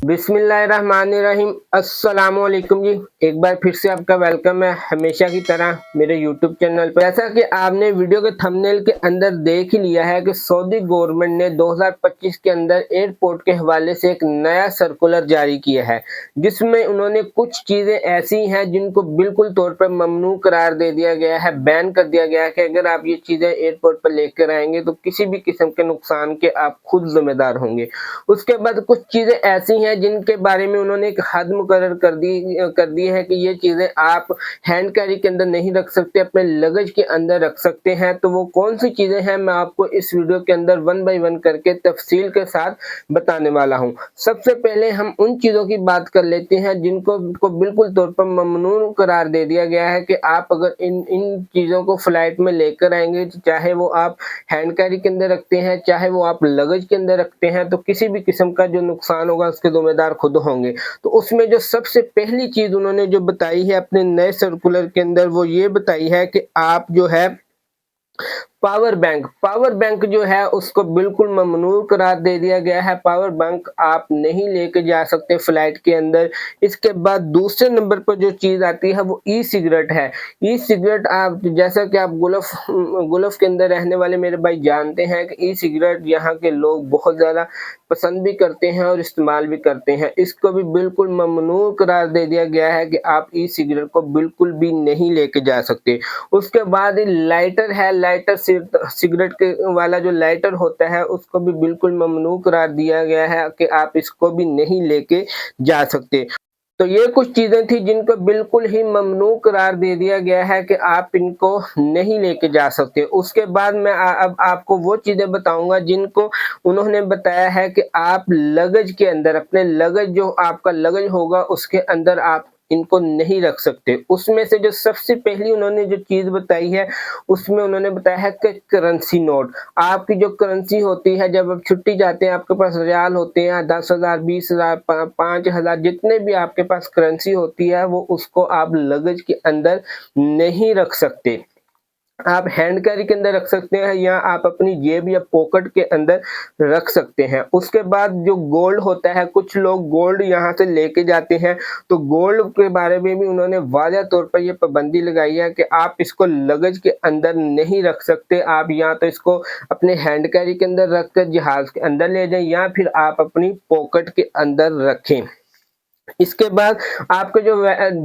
बिस्मिल्लाहिर्रहमानिर्रहीम। अस्सलामुअलैकुम जी। एक बार फिर से आपका वेलकम है हमेशा की तरह मेरे यूट्यूब चैनल पर। जैसा कि आपने वीडियो के थंबनेल के अंदर देख ही लिया है कि सऊदी गवर्नमेंट ने 2025 के अंदर एयरपोर्ट के हवाले से एक नया सर्कुलर जारी किया है, जिसमें उन्होंने कुछ चीजें ऐसी हैं जिनको बिल्कुल तौर पर ममनू करार दे दिया गया है, बैन कर दिया गया है कि अगर आप ये चीजें एयरपोर्ट पर लेकर आएंगे तो किसी भी किस्म के नुकसान के आप खुद जिम्मेदार होंगे। उसके बाद कुछ चीजें ऐसी हैं जिनके बारे में उन्होंने एक हद मुकर्रर कर दी है कि ये चीजें आप हैंड कैरी के अंदर नहीं रख सकते, अपने लगेज के अंदर रख सकते हैं। तो वो कौन सी चीजें हैं मैं आपको इस वीडियो के अंदर वन बाय वन करके तफसील के साथ बताने वाला हूं। सबसे पहले हम उन चीजों की बात कर लेते हैं जिनको बिल्कुल तौर पर ममनू करार दे दिया गया है कि आप अगर इन चीजों को फ्लाइट में लेकर आएंगे, चाहे वो आप हैंड कैरी के अंदर रखते हैं, चाहे वो आप लगेज के अंदर रखते हैं, तो किसी भी किस्म का जो नुकसान होगा उसके जिम्मेदार खुद होंगे। तो उसमें जो सबसे पहली चीज उन्होंने जो बताई है अपने नए सर्कुलर के अंदर, वो ये बताई है कि आप जो है पावर बैंक जो है उसको बिल्कुल ममनू करार दे दिया गया है। पावर बैंक आप नहीं लेके जा सकते फ्लाइट के अंदर। इसके बाद दूसरे नंबर पर जो चीज आती है वो ई सिगरेट है। ई सिगरेट आप जैसा कि आप गुल्फ के अंदर रहने वाले मेरे भाई जानते हैं कि ई सिगरेट यहाँ के लोग बहुत ज्यादा पसंद भी करते हैं और इस्तेमाल भी करते हैं। इसको भी बिल्कुल ममनू करार दे दिया गया है कि आप ई सिगरेट को बिल्कुल भी नहीं लेके जा सकते। उसके बाद लाइटर है, लाइटर सिगरेट के वाला जो लाइटर होता है उसको भी बिल्कुल ममनू करार दिया गया है कि आप इसको भी नहीं लेके जा सकते। तो ये कुछ चीजें थी जिनको बिल्कुल ही ममनू करार दे दिया गया है कि आप इनको नहीं लेके जा सकते। उसके बाद मैं अब आपको वो चीजें बताऊंगा जिनको उन्होंने बताया है कि आप लगेज के अंदर, अपने लगेज जो आपका लगेज होगा उसके अंदर आप इनको नहीं रख सकते। उसमें से जो सबसे पहली उन्होंने जो चीज बताई है उसमें उन्होंने बताया है कि करेंसी नोट, आपकी जो करेंसी होती है जब आप छुट्टी जाते हैं, आपके पास रियाल होते हैं 10,000 20,000 5,000 जितने भी आपके पास करेंसी होती है वो उसको आप लगेज के अंदर नहीं रख सकते। आप हैंड कैरी के अंदर रख सकते हैं या आप अपनी जेब या पॉकेट के अंदर रख सकते हैं। उसके बाद जो गोल्ड होता है, कुछ लोग गोल्ड यहाँ से लेके जाते हैं, तो गोल्ड के बारे में भी उन्होंने वाज़ह तौर पर ये पाबंदी लगाई है कि आप इसको लगेज के अंदर नहीं रख सकते। आप या तो इसको अपने हैंड कैरी के अंदर रख कर जहाज के अंदर ले जाएं या फिर आप अपनी पॉकेट के अंदर रखें। इसके बाद आपके जो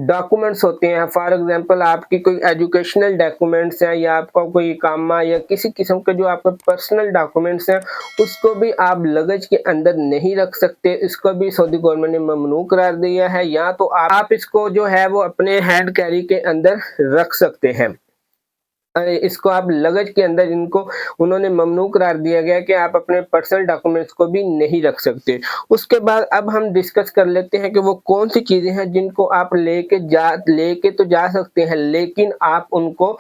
डॉक्यूमेंट्स होते हैं, फॉर एग्जांपल आपकी कोई एजुकेशनल डॉक्यूमेंट्स हैं या आपका कोई इकामा या किसी किस्म के जो आपके पर्सनल डॉक्यूमेंट्स हैं, उसको भी आप लगेज के अंदर नहीं रख सकते। इसको भी सऊदी गवर्नमेंट ने ममनू करार दिया है। या तो आप इसको जो है वो अपने हैंड कैरी के अंदर रख सकते हैं। इसको आप लगेज के अंदर इनको उन्होंने ममनू करार दिया गया कि आप अपने पर्सनल डॉक्यूमेंट्स को भी नहीं रख सकते। उसके बाद अब हम डिस्कस कर लेते हैं कि वो कौन सी चीजें हैं जिनको आप लेके तो जा सकते हैं, लेकिन आप उनको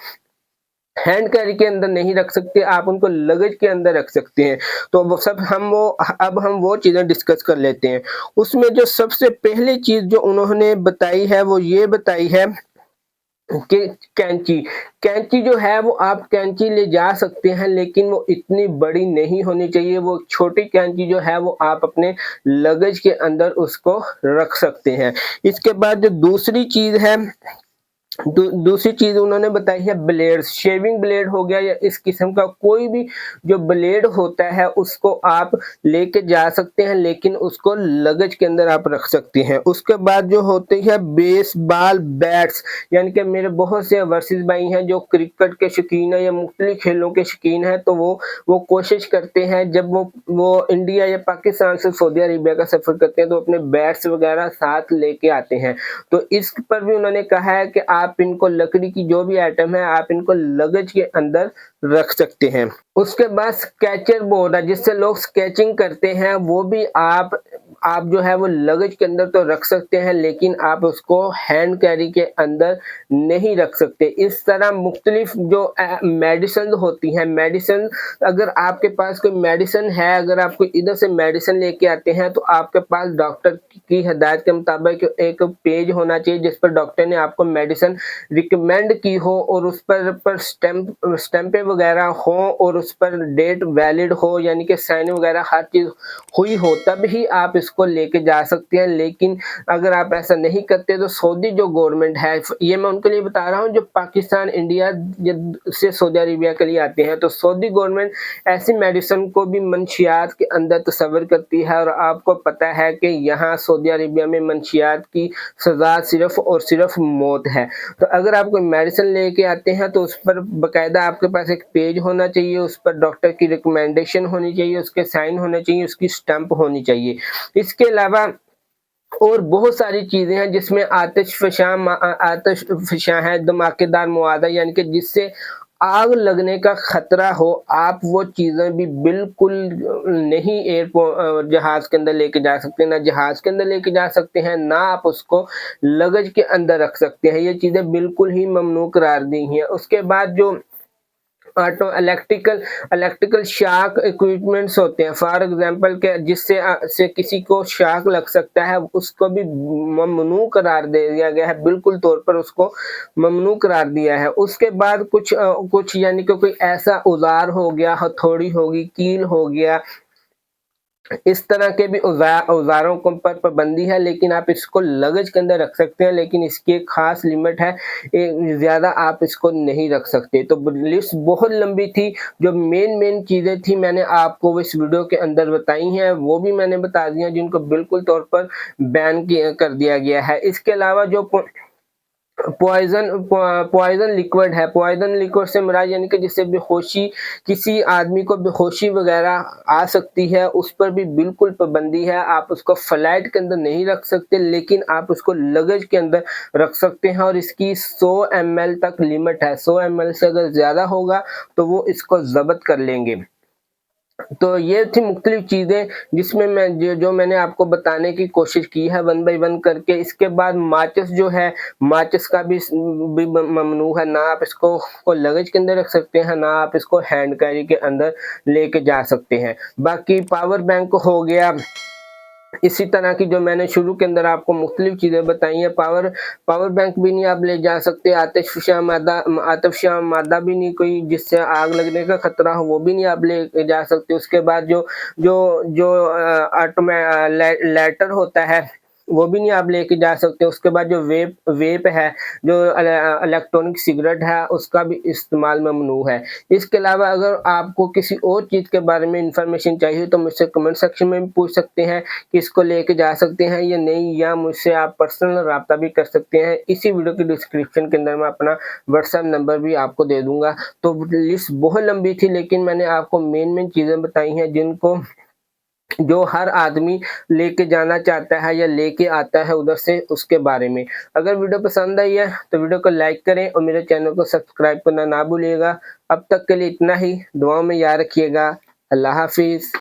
हैंड कैरी के अंदर नहीं रख सकते, आप उनको लगेज के अंदर रख सकते हैं। तो वो सब अब हम वो चीजें डिस्कस कर लेते हैं। उसमें जो सबसे पहली चीज जो उन्होंने बताई है वो ये बताई है कि कैंची जो है वो आप कैंची ले जा सकते हैं, लेकिन वो इतनी बड़ी नहीं होनी चाहिए। वो छोटी कैंची जो है वो आप अपने लगेज के अंदर उसको रख सकते हैं। इसके बाद जो दूसरी चीज उन्होंने बताई है ब्लेड, शेविंग ब्लेड हो गया या इस किस्म का कोई भी जो ब्लेड होता है उसको आप लेके जा सकते हैं, लेकिन उसको लगेज के अंदर आप रख सकते हैं। उसके बाद जो होते हैं बेसबॉल बैट्स, यानी कि मेरे बहुत से ओवरसीज भाई हैं जो क्रिकेट के शौकीन है या मुख्तलिफ खेलों के शौकीन है, तो वो कोशिश करते हैं जब वो इंडिया या पाकिस्तान से सऊदी अरेबिया का सफर करते हैं तो अपने बैट्स वगैरह साथ लेके आते हैं। तो इस पर भी उन्होंने कहा है कि आप इनको लकड़ी की जो भी आइटम है आप इनको लगेज के अंदर रख सकते हैं। उसके बाद स्केचर बोर्ड है जिससे लोग स्केचिंग करते हैं, वो भी आप जो है वो लगेज के अंदर तो रख सकते हैं, लेकिन आप उसको हैंड कैरी के अंदर नहीं रख सकते। इस तरह मुख्तलिफ जो मेडिसिन होती हैं, मेडिसिन अगर आपके पास कोई मेडिसिन है, अगर आप कोई इधर से मेडिसिन लेके आते हैं तो आपके पास डॉक्टर की हिदायत के मुताबिक एक पेज होना चाहिए जिस पर डॉक्टर ने आपको मेडिसिन रिकमेंड की हो और उस पर स्टैंपें वगैरह हो और उस पर डेट वैलिड हो, यानी कि साइन वगैरह हर चीज हुई हो, तब ही आप इसको इसको लेके जा सकते हैं। लेकिन अगर आप ऐसा नहीं करते तो सऊदी जो गवर्नमेंट है, ये मैं उनके लिए बता रहा हूँ जो पाकिस्तान, इंडिया से सऊदी अरेबिया के लिए आते हैं, तो सऊदी गवर्नमेंट ऐसी मेडिसिन को भी मंशियात के अंदर तस्वर करती है। और आपको पता है कि यहाँ सऊदी अरेबिया में मंशियात की सजा सिर्फ और सिर्फ मौत है। तो अगर आप कोई मेडिसिन लेके आते हैं तो उस पर बाकायदा आपके पास एक पेज होना चाहिए, उस पर डॉक्टर की रिकमेंडेशन होनी चाहिए, उसके साइन होने चाहिए, उसकी स्टैंप होनी चाहिए। इसके अलावा और बहुत सारी चीज़ें हैं जिसमें आतिशफ़शां है, धमाकेदार मवाद है, यानी कि जिससे आग लगने का खतरा हो, आप वो चीज़ें भी बिल्कुल नहीं जहाज़ के अंदर लेके जा सकते, ना जहाज़ के अंदर लेके जा सकते हैं, ना आप उसको लगेज के अंदर रख सकते हैं। ये चीज़ें बिल्कुल ही ममनू करार दी हैं। उसके बाद जो ऑटो इलेक्ट्रिकल शॉक इक्विपमेंट्स होते हैं, फॉर एग्जांपल के जिससे से किसी को शॉक लग सकता है, उसको भी ममनू करार दे दिया गया है, बिल्कुल तौर पर उसको ममनू करार दिया है। उसके बाद कुछ यानी कि कोई ऐसा औजार हो गया, हथौड़ी होगी, कील हो गया, इस तरह के भी औजारों पर पाबंदी है, लेकिन आप इसको लगेज के अंदर रख सकते हैं, लेकिन इसकी एक खास लिमिट है, ज़्यादा आप इसको नहीं रख सकते। तो लिस्ट बहुत लंबी थी, जो मेन चीज़ें थी मैंने आपको इस वीडियो के अंदर बताई हैं, वो भी मैंने बता दी हैं, जिनको बिल्कुल तौर पर बैन कर दिया गया है। इसके अलावा जो पॉइजन लिक्विड है, पॉइजन लिक्विड से मुराद यानी कि जिससे बेहोशी, किसी आदमी को बेहोशी वगैरह आ सकती है, उस पर भी बिल्कुल पाबंदी है। आप उसको फ्लाइट के अंदर नहीं रख सकते, लेकिन आप उसको लगेज के अंदर रख सकते हैं, और इसकी 100 ml तक लिमिट है। 100 ml से अगर ज़्यादा होगा तो वो इसको ज़ब्त कर लेंगे। तो ये थी मुख्तलिफ चीज़ें जिसमें जो मैंने आपको बताने की कोशिश की है वन बाय वन करके। इसके बाद माचिस जो है, माचिस का भी ममनू है, ना आप इसको लगेज के अंदर रख सकते हैं, ना आप इसको हैंड कैरी के अंदर लेके जा सकते हैं। बाकी पावर बैंक हो गया, इसी तरह की जो मैंने शुरू के अंदर आपको मुख्तलिफ चीज़ें बताई हैं। पावर बैंक भी नहीं आप ले जा सकते, आतिशफ़शां मादा भी नहीं, कोई जिससे आग लगने का खतरा हो वो भी नहीं आप ले जा सकते। उसके बाद जो लाइटर होता है वो भी नहीं आप लेके जा सकते। उसके बाद जो वेप है, जो इलेक्ट्रॉनिक सिगरेट है, उसका भी इस्तेमाल ममनू है। इसके अलावा अगर आपको किसी और चीज़ के बारे में इंफॉर्मेशन चाहिए तो मुझसे कमेंट सेक्शन में भी पूछ सकते हैं कि इसको लेके जा सकते हैं या नहीं, या मुझसे आप पर्सनल रब्ता भी कर सकते हैं। इसी वीडियो की डिस्क्रिप्शन के अंदर मैं अपना व्हाट्सएप नंबर भी आपको दे दूंगा। तो लिस्ट बहुत लंबी थी, लेकिन मैंने आपको मेन चीज़ें बताई हैं जिनको जो हर आदमी लेके जाना चाहता है या लेके आता है उधर से, उसके बारे में। अगर वीडियो पसंद आई है तो वीडियो को लाइक करें और मेरे चैनल को सब्सक्राइब करना ना भूलिएगा। अब तक के लिए इतना ही, दुआओं में याद रखिएगा। अल्लाह हाफिज़।